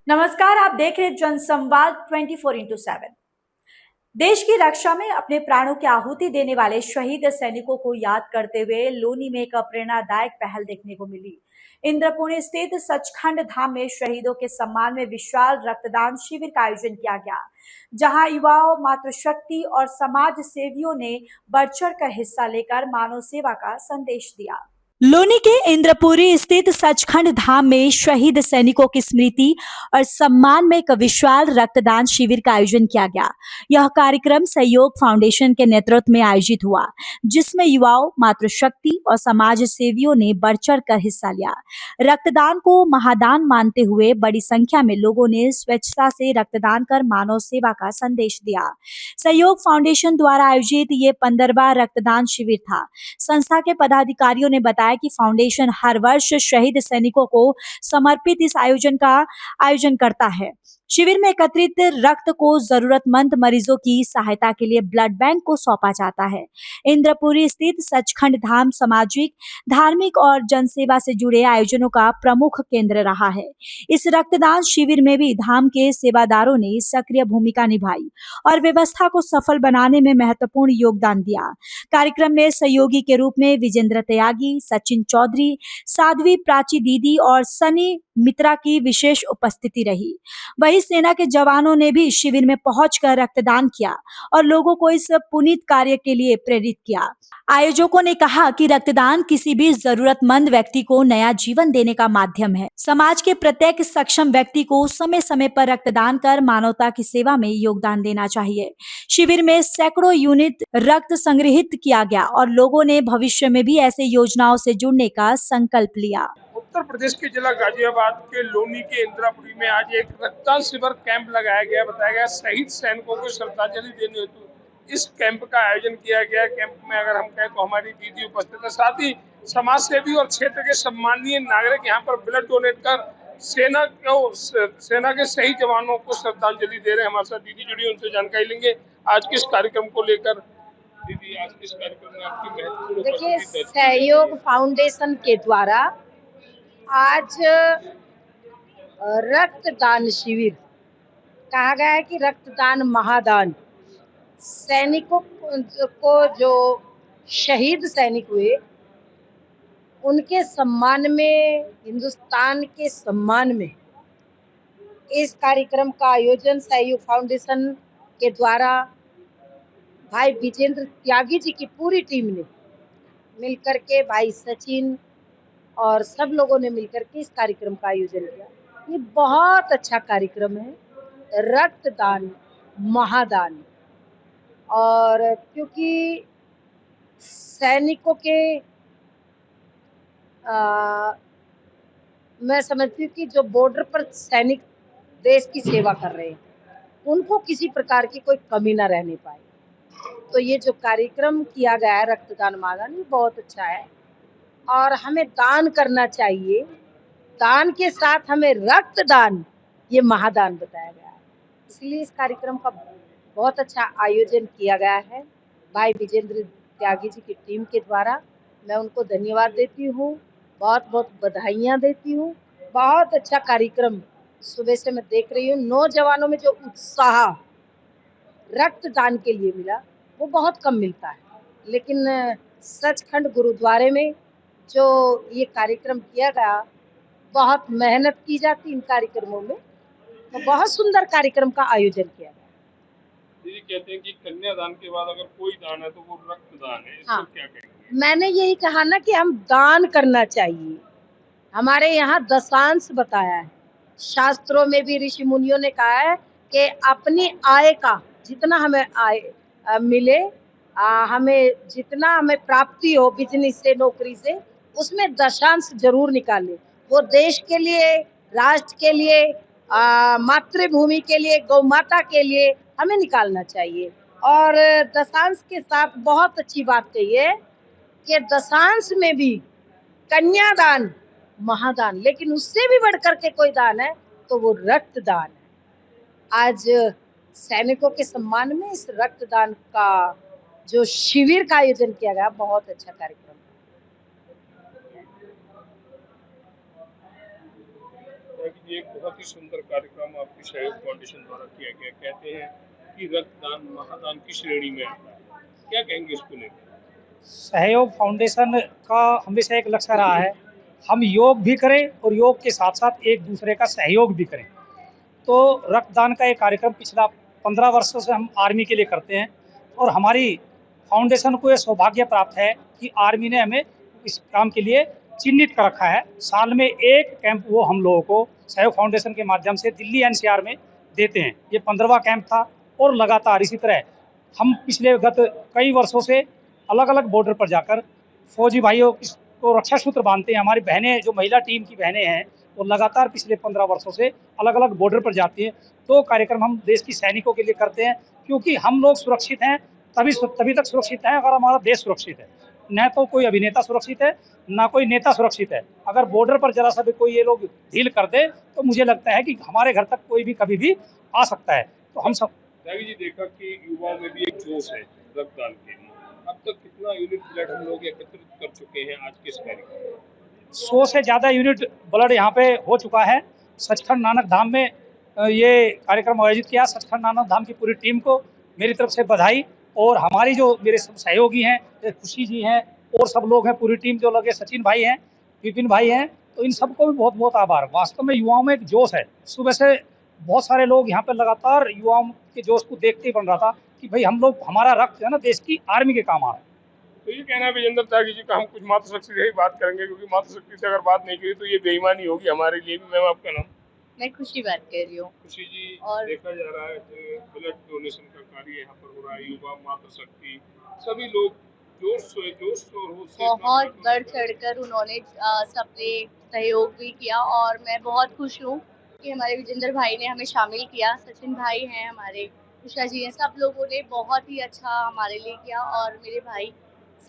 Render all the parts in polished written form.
नमस्कार, आप देख रहे जनसंवाद 24x7। देश की रक्षा में अपने प्राणों की आहुति देने वाले शहीद सैनिकों को याद करते हुए लोनी में एक प्रेरणादायक पहल देखने को मिली। इंद्रपुरी स्थित सचखंड धाम में शहीदों के सम्मान में विशाल रक्तदान शिविर का आयोजन किया गया, जहां युवाओं, मातृशक्ति और समाज सेवियों ने बढ़ चढ़कर हिस्सा लेकर मानव सेवा का संदेश दिया। लोनी के इंद्रपुरी स्थित सचखंड धाम में शहीद सैनिकों की स्मृति और सम्मान में एक विशाल रक्तदान शिविर का आयोजन किया गया। यह कार्यक्रम सहयोग फाउंडेशन के नेतृत्व में आयोजित हुआ, जिसमें युवाओं, मातृशक्ति और समाज सेवियों ने बढ़ चढ़कर हिस्सा लिया। रक्तदान को महादान मानते हुए बड़ी संख्या में लोगों ने स्वेच्छा से रक्तदान कर मानव सेवा का संदेश दिया। सहयोग फाउंडेशन द्वारा आयोजित ये 15वां रक्तदान शिविर था। संस्था के पदाधिकारियों ने बताया कि फाउंडेशन हर वर्ष शहीद सैनिकों को समर्पित इस आयोजन करता है। शिविर में एकत्रित रक्त को जरूरतमंद मरीजों की सहायता के लिए ब्लड बैंक को सौंपा जाता है। इंद्रपुरी स्थित सचखंड धाम सामाजिक, धार्मिक और जनसेवा से जुड़े आयोजनों का प्रमुख केंद्र रहा है। इस रक्तदान शिविर में भी धाम के सेवादारों ने सक्रिय भूमिका निभाई और व्यवस्था को सफल बनाने में महत्वपूर्ण योगदान दिया। कार्यक्रम में सहयोगी के रूप में विजेंद्र त्यागी, सचिन चौधरी, साध्वी प्राची दीदी और सनी मित्रा की विशेष उपस्थिति रही। वहीं सेना के जवानों ने भी शिविर में पहुंचकर रक्तदान किया और लोगों को इस पुनीत कार्य के लिए प्रेरित किया। आयोजकों ने कहा कि रक्तदान किसी भी जरूरतमंद व्यक्ति को नया जीवन देने का माध्यम है। समाज के प्रत्येक सक्षम व्यक्ति को समय समय पर रक्तदान कर मानवता की सेवा में योगदान देना चाहिए। शिविर में सैकड़ों यूनिट रक्त संग्रहित किया गया और लोगों ने भविष्य में भी ऐसे योजनाओं से जुड़ने का संकल्प लिया। उत्तर प्रदेश के जिला गाजियाबाद के लोनी के इंद्रापुरी में आज एक रक्तदान शिविर कैंप लगाया गया। बताया गया शहीद सैनिकों को श्रद्धांजलि देने हेतु इस कैंप का आयोजन किया गया। कैंप में अगर हम कहें तो हमारी दीदी उपस्थित है, साथ ही समाज सेवी और क्षेत्र के सम्मानीय नागरिक यहाँ पर ब्लड डोनेट कर सेना के शहीद जवानों को श्रद्धांजलि दे रहे हैं। हमारे साथ दीदी जुड़ी, उनसे जानकारी लेंगे आज किस कार्यक्रम को लेकर। दीदी, आज किस कार्यक्रम में आपकी महत्वपूर्ण देखिए, सहयोग फाउंडेशन के द्वारा आज रक्तदान शिविर कहा गया है कि रक्तदान महादान। सैनिकों को जो शहीद सैनिक हुए उनके सम्मान में, हिंदुस्तान के सम्मान में इस कार्यक्रम का आयोजन सहयोग फाउंडेशन के द्वारा भाई विजेंद्र त्यागी जी की पूरी टीम ने मिलकर के, भाई सचिन और सब लोगों ने मिलकर के इस कार्यक्रम का आयोजन किया। ये बहुत अच्छा कार्यक्रम है, रक्तदान महादान। और क्योंकि सैनिकों के मैं समझती हूँ कि जो बॉर्डर पर सैनिक देश की सेवा कर रहे हैं उनको किसी प्रकार की कोई कमी ना रहने पाए, तो ये जो कार्यक्रम किया गया है रक्तदान महादान, ये बहुत अच्छा है और हमें दान करना चाहिए। दान के साथ हमें रक्तदान, ये महादान बताया गया है। इसलिए इस कार्यक्रम का बहुत अच्छा आयोजन किया गया है भाई विजेंद्र त्यागी जी की टीम के द्वारा। मैं उनको धन्यवाद देती हूँ, बहुत बहुत बधाइयाँ देती हूँ। बहुत अच्छा कार्यक्रम सुबह से मैं देख रही हूँ। नौजवानों में जो उत्साह रक्तदान के लिए मिला वो बहुत कम मिलता है, लेकिन सचखंड गुरुद्वारे में जो ये कार्यक्रम किया गया, बहुत मेहनत की जाती इन कार्यक्रमों में, तो बहुत सुंदर कार्यक्रम का आयोजन किया गया। दीदी, कहते हैं कि कन्यादान के बाद अगर कोई दान है तो वो रक्तदान है, इसको हाँ, क्या कहेंगे? मैंने यही कहा ना कि हम दान करना चाहिए। हमारे यहाँ दशांश बताया है, शास्त्रों में भी ऋषि मुनियों ने कहा है कि अपनी आय का जितना हमें आय मिले, हमें जितना हमें प्राप्ति हो बिजनेस से, नौकरी से, उसमें दशांश जरूर निकाले। वो देश के लिए, राष्ट्र के लिए, मातृभूमि के लिए, गौ माता के लिए हमें निकालना चाहिए। और दशांश के साथ बहुत अच्छी बात कही है के दशांश में भी कन्यादान महादान, लेकिन उससे भी बढ़कर के कोई दान है तो वो रक्तदान है। आज सैनिकों के सम्मान में इस रक्तदान का जो शिविर का आयोजन किया गया, बहुत अच्छा कार्यक्रम। ये एक बहुत ही सुंदर कार्यक्रम आपकी सहयोग फाउंडेशन द्वारा किया गया। कहते हैं कि रक्तदान महादान की श्रेणी में आता है, क्या कहेंगे इसको लेकर? सहयोग फाउंडेशन का हमेशा एक लक्ष्य रहा है, हम योग भी करें और योग के साथ साथ एक दूसरे का सहयोग भी करें। तो रक्तदान का एक कार्यक्रम पिछला 15 वर्षों से हम आर्मी के लिए करते हैं और हमारी फाउंडेशन को यह सौभाग्य प्राप्त है कि आर्मी ने हमें इस काम के लिए चिन्हित कर रखा है। साल में एक कैंप वो हम लोगों को सहयोग फाउंडेशन के माध्यम से दिल्ली एनसीआर में देते हैं। ये 15वां कैंप था और लगातार इसी तरह हम पिछले गत कई वर्षों से अलग अलग बॉर्डर पर जाकर फौजी भाइयों को रक्षा सूत्र बांधते हैं। हमारी बहनें, जो महिला टीम की बहनें हैं, वो लगातार पिछले 15 वर्षों से अलग अलग बॉर्डर पर जाती हैं। तो कार्यक्रम हम देश की सैनिकों के लिए करते हैं, क्योंकि हम लोग सुरक्षित हैं तभी तक सुरक्षित हैं अगर हमारा देश सुरक्षित है। न तो कोई अभिनेता सुरक्षित है, ना कोई नेता सुरक्षित है। अगर बॉर्डर पर जरा सा भी कोई ये लोग ढील कर दे तो मुझे लगता है कि हमारे घर तक कोई भी कभी भी आ सकता है। तो हम सब त्यागी जी, देखा कि युवाओं में भी एक जोश है रक्तदान के लिए। अब तक कितना यूनिट ब्लड हम लोग एकत्रित कर चुके हैं आज के इस कार्यक्रम में? 100 से ज़्यादा यूनिट ब्लड यहाँ पे हो चुका है। सचखंड नानक धाम में ये कार्यक्रम आयोजित किया। सचखंड नानक धाम की पूरी टीम को मेरी तरफ से बधाई, और हमारी जो मेरे सब सहयोगी हैं, खुशी जी हैं और सब लोग हैं, पूरी टीम जो लगे, सचिन भाई हैं, विपिन भाई हैं, तो इन सबको भी बहुत बहुत आभार। वास्तव में युवाओं में एक जोश है। सुबह से बहुत सारे लोग यहाँ पर लगातार युवाओं के जोश को देखते ही बन रहा था कि भाई हम लोग, हमारा रक्त है ना देश की आर्मी के काम आ रहा है। तो ये कहना है विजेंद्र त्यागी जी का, हम कुछ मातृशक्ति से ही बात करेंगे, क्योंकि मातृशक्ति से अगर बात नहीं की तो ये बेईमानी होगी हमारे लिए भी। मैम, आपका नाम? मैं खुशी बात कर रही हूँ। खुशी जी, और देखा जा रहा है कि ब्लड डोनेशन का कार्य यहाँ पर हो रहा है। युवा, मातृशक्ति, सभी लोग जोश और होश से बहुत बढ़ चढ़कर उन्होंने सबने सहयोग भी किया, और मैं बहुत खुश हूँ कि हमारे विजेंद्र भाई ने हमें शामिल किया। सचिन भाई हैं हमारे, उषा जी हैं, सब लोगों ने बहुत ही अच्छा हमारे लिए किया। और मेरे भाई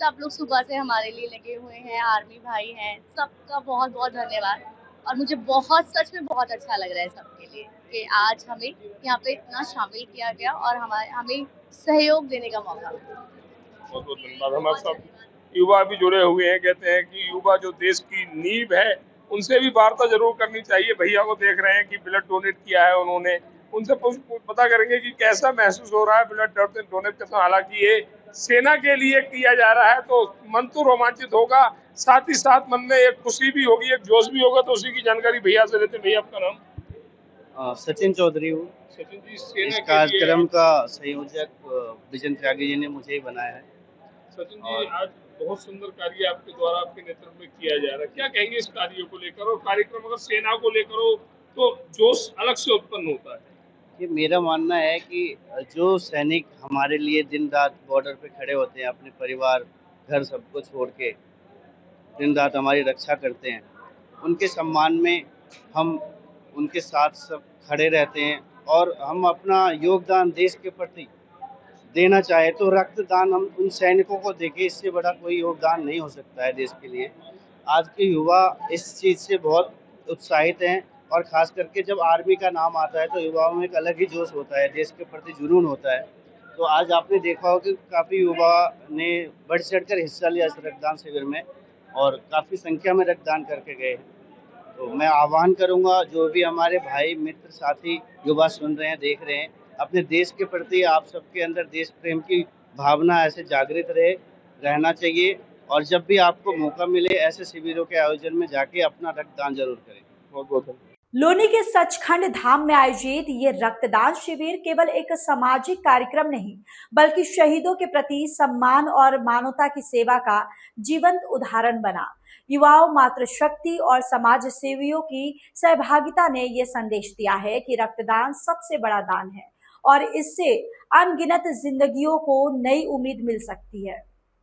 सब लोग सुबह से हमारे लिए लगे हुए हैं, आर्मी भाई हैं, सबका बहुत बहुत धन्यवाद। और मुझे बहुत, सच में बहुत अच्छा लग रहा है सबके लिए कि आज हमें यहाँ पे इतना शामिल किया गया और हमें सहयोग देने का मौका मिला। बहुत बहुत धन्यवाद। हमारे साथ युवा भी जुड़े हुए हैं। कहते हैं कि युवा जो देश की नींव है, उनसे भी वार्ता जरूर करनी चाहिए। भैया को देख रहे हैं कि ब्लड डोनेट किया है उन्होंने, उनसे पता करेंगे कि कैसा महसूस हो रहा है ब्लड डोनेट करना। हालांकि ये सेना के लिए किया जा रहा है तो मन तो रोमांचित होगा, साथ ही साथ मन में एक खुशी भी होगी, एक जोश भी होगा। तो उसी की जानकारी भैया से लेते हैं। भैया, आपका नाम? सचिन चौधरी हूँ। सचिन जी, सेना इस के कार्यक्रम का संयोजक विजेंद्र त्यागी जी ने मुझे ही बनाया है। सचिन जी, आज बहुत सुंदर कार्य आपके द्वारा, आपके नेतृत्व में किया जा रहा है। क्या कहेंगे इस कार्य को लेकर? और कार्यक्रम अगर सेना को लेकर हो तो जोश अलग से उत्पन्न होता है। ये मेरा मानना है कि जो सैनिक हमारे लिए दिन रात बॉर्डर पे खड़े होते हैं, अपने परिवार, घर सबको छोड़ के दिन रात हमारी रक्षा करते हैं, उनके सम्मान में हम उनके साथ सब खड़े रहते हैं। और हम अपना योगदान देश के प्रति देना चाहे तो रक्तदान हम उन सैनिकों को देंगे, इससे बड़ा कोई योगदान नहीं हो सकता है देश के लिए। आज के युवा इस चीज़ से बहुत उत्साहित हैं, और ख़ास करके जब आर्मी का नाम आता है तो युवाओं में एक अलग ही जोश होता है, देश के प्रति जुनून होता है। तो आज आपने देखा हो कि काफ़ी युवा ने बढ़ चढ़कर हिस्सा लिया इस रक्तदान शिविर में, और काफ़ी संख्या में रक्तदान करके गए। तो मैं आह्वान करूँगा, जो भी हमारे भाई, मित्र, साथी, युवा सुन रहे हैं, देख रहे हैं, अपने देश के प्रति आप सबके अंदर देश प्रेम की भावना ऐसे जागृत रहना चाहिए। और जब भी आपको मौका मिले ऐसे शिविरों के आयोजन में जाके अपना रक्तदान जरूर करें। बहुत बहुत धन्यवाद। लोनी के सचखंड धाम में आयोजित ये रक्तदान शिविर केवल एक सामाजिक कार्यक्रम नहीं, बल्कि शहीदों के प्रति सम्मान और मानवता की सेवा का जीवंत उदाहरण बना। युवाओं, मातृशक्ति और समाज सेवियों की सहभागिता ने ये संदेश दिया है कि रक्तदान सबसे बड़ा दान है और इससे अनगिनत जिंदगियों को नई उम्मीद मिल सकती है।